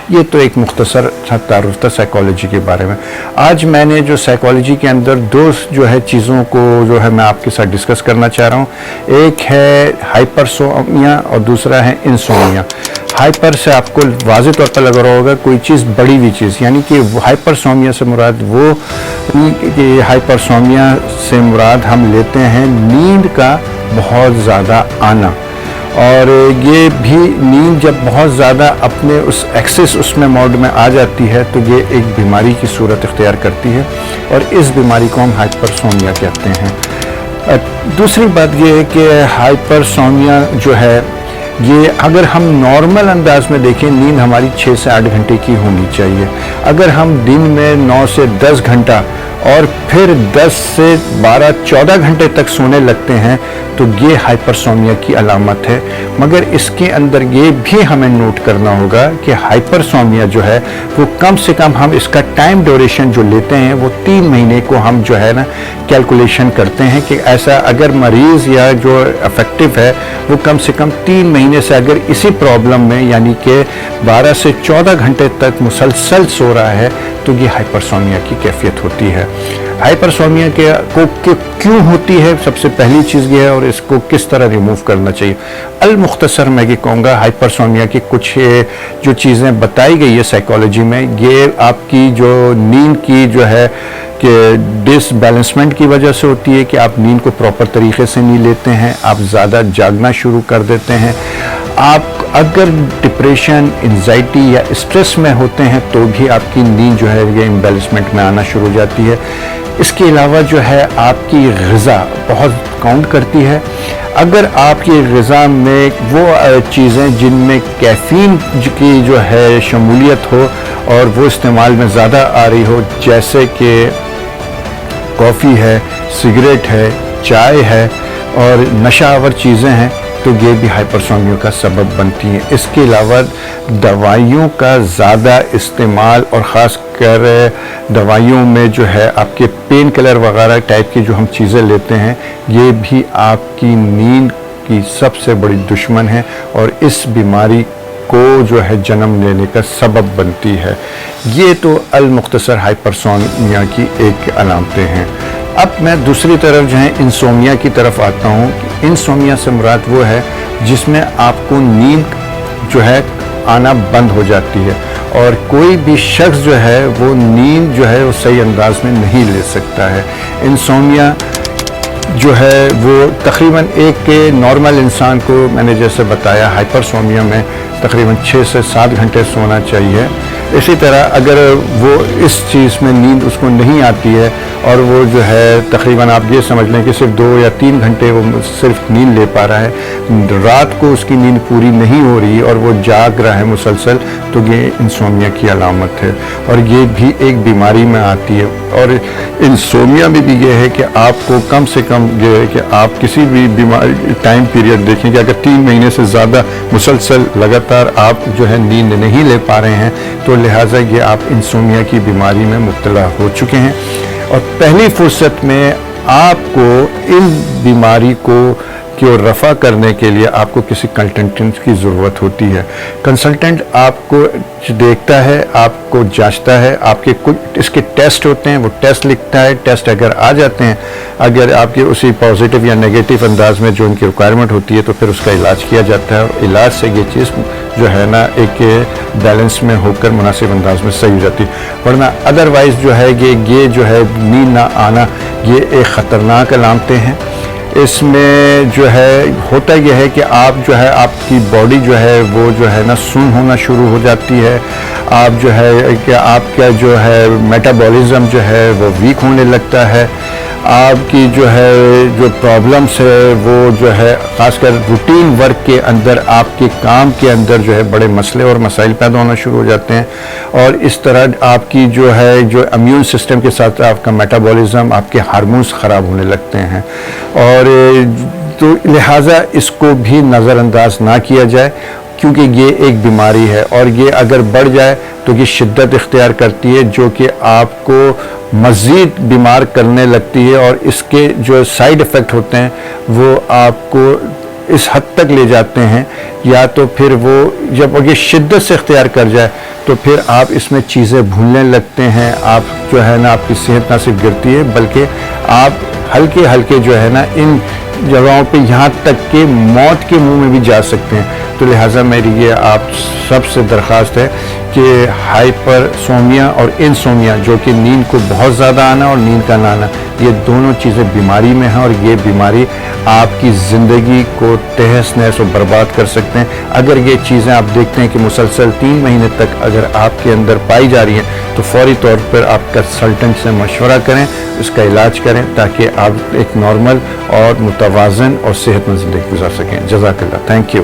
یہ تو ایک مختصر تعارف تھا سائیکالوجی کے بارے میں. آج میں نے جو سائیکالوجی کے اندر دو جو ہے چیزوں کو جو ہے میں آپ کے ساتھ ڈسکس کرنا چاہ رہا ہوں. ایک ہے ہائپرسومیا اور دوسرا ہے انسومیا. ہائپر سے آپ کو واضح طور پر لگ رہا ہوگا کوئی چیز بڑی ہوئی چیز، یعنی کہ ہائپرسومیا سے مراد وہ ہائپرسومیا سے مراد ہم لیتے ہیں نیند کا بہت زیادہ آنا. اور یہ بھی نیند جب بہت زیادہ اپنے اس ایکسس اس میں موڈ میں آ جاتی ہے تو یہ ایک بیماری کی صورت اختیار کرتی ہے اور اس بیماری کو ہم ہائپرسومیا کہتے ہیں. دوسری بات یہ ہے کہ ہائپرسومیا جو ہے یہ اگر ہم نارمل انداز میں دیکھیں نیند ہماری 6 سے 8 گھنٹے کی ہونی چاہیے. اگر ہم دن میں 9 سے 10 گھنٹہ اور پھر 10 سے 12 14 گھنٹے تک سونے لگتے ہیں تو یہ ہائپرسومیا کی علامت ہے. مگر اس کے اندر یہ بھی ہمیں نوٹ کرنا ہوگا کہ ہائپرسومیا جو ہے وہ کم سے کم ہم اس کا ٹائم ڈیوریشن جو لیتے ہیں وہ 3 مہینے کو ہم جو ہے نا کیلکولیشن کرتے ہیں کہ ایسا اگر مریض یا جو افیکٹو ہے وہ کم سے کم 3 مہینے سے اگر اسی پرابلم میں یعنی کہ 12 سے 14 گھنٹے تک مسلسل سو رہا ہے تو یہ ہائپرسومیا کی کیفیت ہوتی ہے. ہائپرسومیا کیوں ہوتی ہے سب سے پہلی چیز یہ ہے اور اس کو کس طرح ریموو کرنا چاہیے. المختصر میں یہ کہوں گا ہائپرسومیا کی کچھ جو چیزیں بتائی گئی ہے سائیکالوجی میں یہ آپ کی جو نیند کی جو ہے کہ ڈس بیلنسمنٹ کی وجہ سے ہوتی ہے کہ آپ نیند کو پراپر طریقے سے نہیں لیتے ہیں، آپ زیادہ جاگنا شروع کر دیتے ہیں. آپ اگر ڈپریشن انزائٹی یا اسٹریس میں ہوتے ہیں تو بھی آپ کی نیند جو ہے یہ امبیلنسمنٹ میں آنا شروع ہو جاتی ہے. اس کے علاوہ جو ہے آپ کی غذا بہت کاؤنٹ کرتی ہے. اگر آپ کی غذا میں وہ چیزیں جن میں کیفین کی جو ہے شمولیت ہو اور وہ استعمال میں زیادہ آ رہی ہو جیسے کہ کافی ہے، سگریٹ ہے، چائے ہے اور نشہ آور چیزیں ہیں تو یہ بھی ہائپرسومیا کا سبب بنتی ہیں. اس کے علاوہ دوائیوں کا زیادہ استعمال اور خاص کر دوائیوں میں جو ہے آپ کے پین کلر وغیرہ ٹائپ کی جو ہم چیزیں لیتے ہیں یہ بھی آپ کی نیند کی سب سے بڑی دشمن ہے اور اس بیماری کو جو ہے جنم لینے کا سبب بنتی ہے. یہ تو المختصر ہائپرسومیا کی ایک علامتیں ہیں. اب میں دوسری طرف جو ہے انسومیا کی طرف آتا ہوں. انسومیا سے مراد وہ ہے جس میں آپ کو نیند جو ہے آنا بند ہو جاتی ہے اور کوئی بھی شخص جو ہے وہ نیند جو ہے وہ صحیح انداز میں نہیں لے سکتا ہے. انسومیا جو ہے وہ تقریباً ایک نارمل انسان کو میں نے جیسے بتایا ہائپرسومیا میں تقریباً 6 سے 7 گھنٹے سونا چاہیے. اسی طرح اگر وہ اس چیز میں نیند اس کو نہیں آتی ہے اور وہ جو ہے تقریباً آپ یہ سمجھ لیں کہ صرف 2 یا 3 گھنٹے وہ صرف نیند لے پا رہا ہے، رات کو اس کی نیند پوری نہیں ہو رہی اور وہ جاگ رہا ہے مسلسل تو یہ انسومیا کی علامت ہے اور یہ بھی ایک بیماری میں آتی ہے. اور انسومیا میں بھی یہ ہے کہ آپ کو کم سے کم یہ ہے کہ آپ کسی بھی بیماری ٹائم پیریڈ دیکھیں کہ اگر 3 مہینے سے زیادہ مسلسل لگاتار آپ جو ہے نیند نہیں لے پا رہے ہیں تو لہٰذا یہ آپ انسومیا کی بیماری میں مبتلا ہو چکے ہیں. اور پہلی فرصت میں آپ کو ان بیماری کو رفع کرنے کے لیے آپ کو کسی کنسلٹنٹ کی ضرورت ہوتی ہے. کنسلٹنٹ آپ کو دیکھتا ہے، آپ کو جانچتا ہے، آپ کے کچھ اس کے ٹیسٹ ہوتے ہیں، وہ ٹیسٹ لکھتا ہے. ٹیسٹ اگر آ جاتے ہیں، اگر آپ کے اسی پازیٹیو یا نیگیٹو انداز میں جو ان کی ریکوائرمنٹ ہوتی ہے تو پھر اس کا علاج کیا جاتا ہے اور علاج سے یہ چیز جو ہے نا ایک بیلنس میں ہو کر مناسب انداز میں صحیح ہو جاتی ہے. ورنہ ادروائز جو ہے یہ جو ہے نیند نہ آنا یہ ایک خطرناک علامتیں ہیں. اس میں جو ہے ہوتا یہ ہے کہ آپ جو ہے آپ کی باڈی جو ہے وہ جو ہے نا سن ہونا شروع ہو جاتی ہے. آپ جو ہے کہ آپ کا جو ہے میٹابولزم جو ہے وہ ویک ہونے لگتا ہے. آپ کی جو ہے جو پرابلمس ہے وہ جو ہے خاص کر روٹین ورک کے اندر آپ کے کام کے اندر جو ہے بڑے مسئلے اور مسائل پیدا ہونا شروع ہو جاتے ہیں اور اس طرح آپ کی جو ہے جو امیون سسٹم کے ساتھ آپ کا میٹابولزم آپ کے ہارمونز خراب ہونے لگتے ہیں. اور تو لہٰذا اس کو بھی نظر انداز نہ کیا جائے کیونکہ یہ ایک بیماری ہے اور یہ اگر بڑھ جائے تو یہ شدت اختیار کرتی ہے جو کہ آپ کو مزید بیمار کرنے لگتی ہے اور اس کے جو سائیڈ ایفیکٹ ہوتے ہیں وہ آپ کو اس حد تک لے جاتے ہیں یا تو پھر وہ جب یہ شدت سے اختیار کر جائے تو پھر آپ اس میں چیزیں بھولنے لگتے ہیں. آپ جو ہے نا آپ کی صحت نہ صرف گرتی ہے بلکہ آپ ہلکے ہلکے جو ہے نا ان جگہوں پہ یہاں تک کہ موت کے منہ میں بھی جا سکتے ہیں. تو لہٰذا میری یہ آپ سب سے درخواست ہے کہ ہائپر سومیا اور انسومیا جو کہ نیند کو بہت زیادہ آنا اور نیند کا نہ آنا، یہ دونوں چیزیں بیماری میں ہیں اور یہ بیماری آپ کی زندگی کو تہس نہس و برباد کر سکتے ہیں. اگر یہ چیزیں آپ دیکھتے ہیں کہ مسلسل 3 مہینے تک اگر آپ کے اندر پائی جا رہی ہیں تو فوری طور پر آپ کنسلٹنٹ سے مشورہ کریں، اس کا علاج کریں تاکہ آپ ایک نارمل اور متوازن اور صحت مند زندگی گزار سکیں. جزاک اللہ. Thank you.